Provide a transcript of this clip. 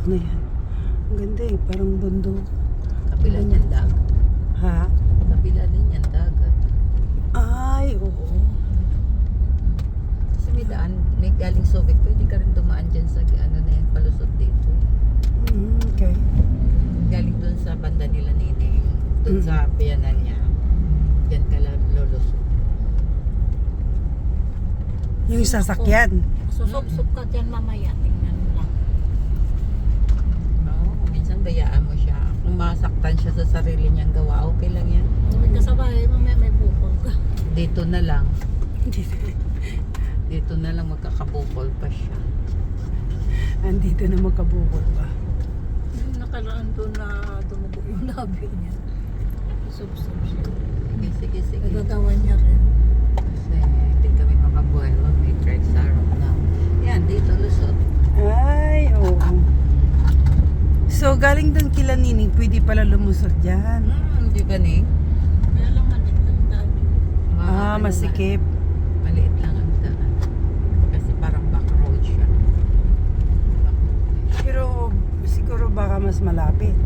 bundok na yan. Ang ganda eh, parang bundok. Kabila niyan dagat. Ha? Kabila din yan dagat. Ay, oo. Kasi may daan, may galing Subic, pwede ka rin dumaan dyan sa ano na yan, palusot dito. Okay. Galing dun sa banda nila Nining, dun sa piyanan niya. Dyan ka lang lulusot. Yung sasakyan. Susub-sub ka dyan mamaya, tingnan mo lang. Oo, minsan bayaan mo siya. Kung masaktan siya sa sarili niyang gawa, okay lang yan. Uwi ka sa bahay, mamaya may bukol ka. Dito na lang. Dito na lang magkakabukol pa siya. Andito na magkabukol pa. Yung nakaraan doon na tumubo yung labi niya. Sub-sub siya. Sige, sige. Nagagawa niya rin. Kasi hindi kami makabuhay. May trek sa araw na. Yan, dito lusot. Ay, oo. So, galing doon kila Nining, pwede pala lumusot dyan. Di ba ni? Kaya lang maliit lang daan. Masikip. Maliit lang ang daan. Kasi parang back road siya. Pero siguro baka mas malapit.